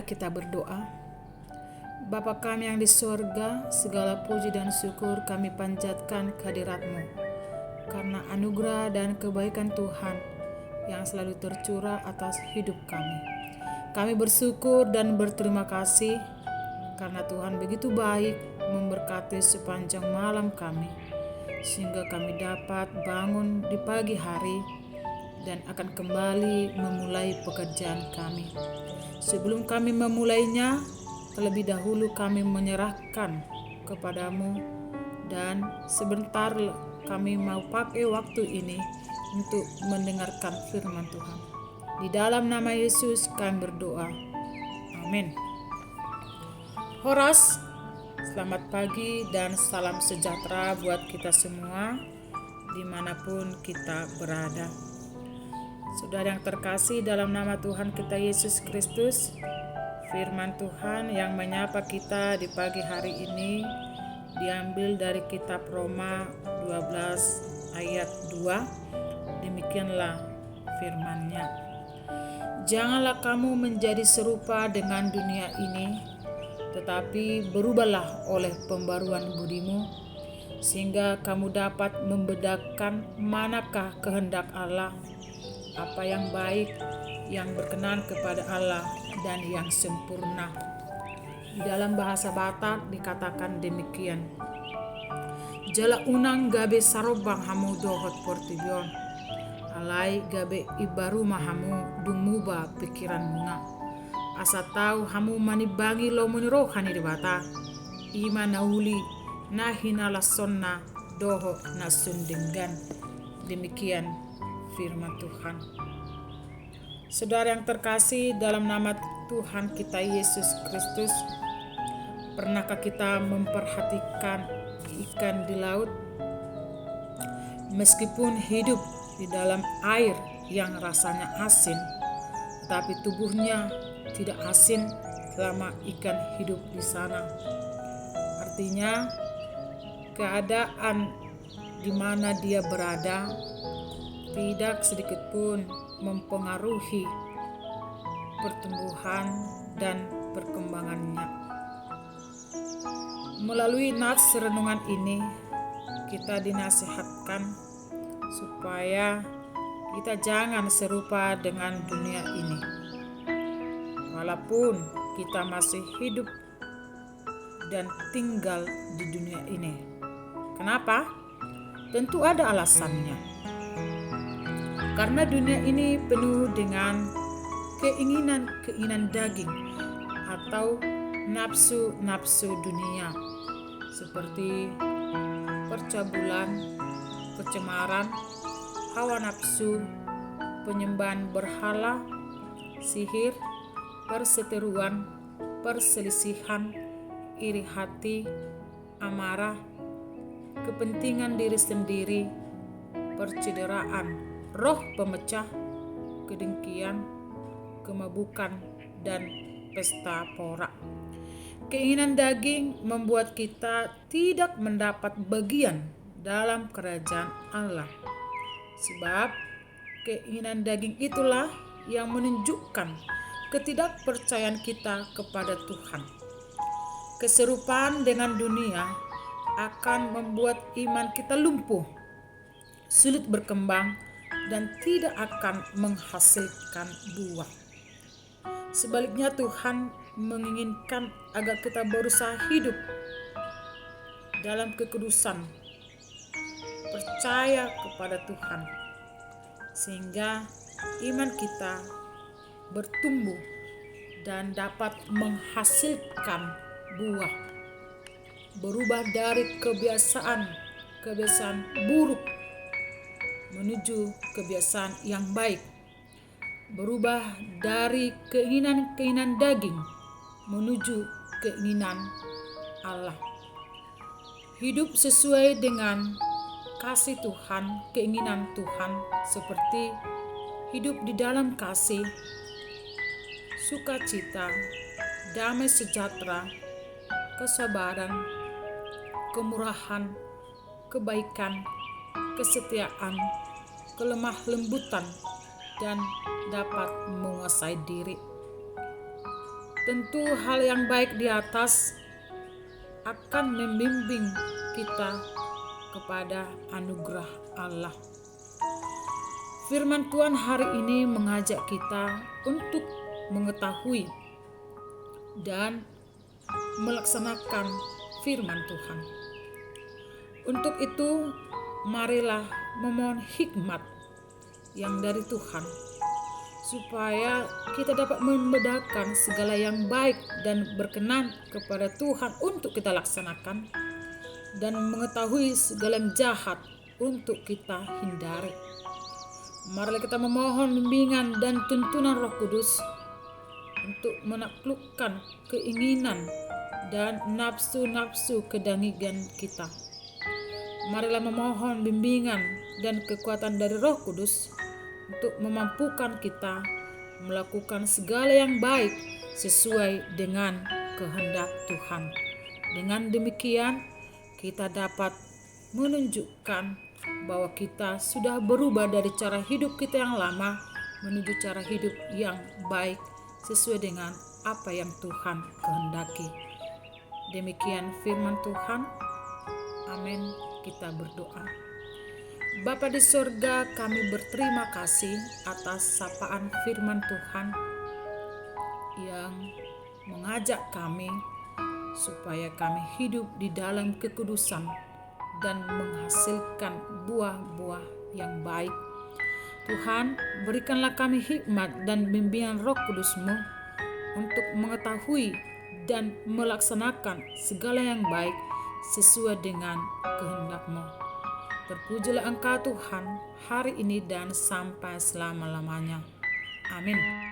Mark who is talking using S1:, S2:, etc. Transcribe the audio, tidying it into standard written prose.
S1: Marilah kita berdoa. Bapa kami yang di sorga, segala puji dan syukur kami panjatkan kehadirat-Mu, karena anugerah dan kebaikan Tuhan yang selalu tercurah atas hidup kami. Kami bersyukur dan berterima kasih karena Tuhan begitu baik memberkati sepanjang malam kami, sehingga kami dapat bangun di pagi hari dan akan kembali memulai pekerjaan kami. Sebelum kami memulainya, terlebih dahulu kami menyerahkan kepadamu, dan sebentar kami mau pakai waktu ini untuk mendengarkan firman Tuhan. Di dalam nama Yesus kami berdoa. Amin. Horas, selamat pagi dan salam sejahtera buat kita semua dimanapun kita berada. Saudara yang terkasih, dalam nama Tuhan kita Yesus Kristus, firman Tuhan yang menyapa kita di pagi hari ini diambil dari kitab Roma 12 ayat 2. Demikianlah firman-Nya. Janganlah kamu menjadi serupa dengan dunia ini, tetapi berubahlah oleh pembaruan budimu, sehingga kamu dapat membedakan manakah kehendak Allah, apa yang baik, yang berkenan kepada Allah, dan yang sempurna. Di dalam bahasa Batak dikatakan demikian. Jala unang gabe sarobang hamu dohot portibion, alai gabe ibaru mahamu dumuba pikiran muna. Asa tahu hamu manibangi lo menirohani di bata, ima nauli nahina lasonna doho nasundenggan. Demikian firman Tuhan. Saudara yang terkasih, dalam nama Tuhan kita Yesus Kristus, pernahkah kita memperhatikan ikan di laut? Meskipun hidup di dalam air yang rasanya asin, tetapi tubuhnya tidak asin selama ikan hidup di sana. Artinya, keadaan di mana dia berada tidak sedikit pun mempengaruhi pertumbuhan dan perkembangannya. Melalui nats renungan ini, kita dinasihatkan supaya kita jangan serupa dengan dunia ini. Walaupun kita masih hidup dan tinggal di dunia ini. Kenapa? Tentu ada alasannya. Karena dunia ini penuh dengan keinginan daging atau nafsu-nafsu dunia, seperti percabulan, kecemaran, hawa nafsu, penyembahan berhala, sihir, perseteruan, perselisihan, iri hati, amarah, kepentingan diri sendiri, percederaan, roh pemecah, kedengkian, kemabukan, dan pesta pora. Keinginan daging membuat kita tidak mendapat bagian dalam kerajaan Allah. Sebab keinginan daging itulah yang menunjukkan ketidakpercayaan kita kepada Tuhan. Keserupaan dengan dunia akan membuat iman kita lumpuh, sulit berkembang, dan tidak akan menghasilkan buah. Sebaliknya, Tuhan menginginkan agar kita berusaha hidup dalam kekudusan, percaya kepada Tuhan, sehingga iman kita bertumbuh dan dapat menghasilkan buah, berubah dari kebiasaan buruk menuju kebiasaan yang baik, berubah dari keinginan daging menuju keinginan Allah. Hidup sesuai dengan kasih Tuhan, keinginan Tuhan, seperti hidup di dalam kasih, sukacita, damai sejahtera, kesabaran, kemurahan, kebaikan, kesetiaan, kelemah lembutan, dan dapat menguasai diri. Tentu hal yang baik di atas akan membimbing kita kepada anugerah Allah. Firman Tuhan hari ini mengajak kita untuk mengetahui dan melaksanakan firman Tuhan. Untuk itu, marilah memohon hikmat yang dari Tuhan, supaya kita dapat membedakan segala yang baik dan berkenan kepada Tuhan untuk kita laksanakan, dan mengetahui segala yang jahat untuk kita hindari. Marilah kita memohon bimbingan dan tuntunan Roh Kudus untuk menaklukkan keinginan dan nafsu-nafsu kedangian kita. Marilah memohon bimbingan dan kekuatan dari Roh Kudus untuk memampukan kita melakukan segala yang baik sesuai dengan kehendak Tuhan. Dengan demikian, kita dapat menunjukkan bahwa kita sudah berubah dari cara hidup kita yang lama menuju cara hidup yang baik sesuai dengan apa yang Tuhan kehendaki. Demikian firman Tuhan. Amin. Kita berdoa. Bapa di sorga, kami berterima kasih atas sapaan firman Tuhan yang mengajak kami supaya kami hidup di dalam kekudusan dan menghasilkan buah-buah yang baik. Tuhan, berikanlah kami hikmat dan bimbingan Roh Kudus-Mu untuk mengetahui dan melaksanakan segala yang baik sesuai dengan kehendak-Mu. Terpujilah Engkau Tuhan hari ini dan sampai selama-lamanya. Amin.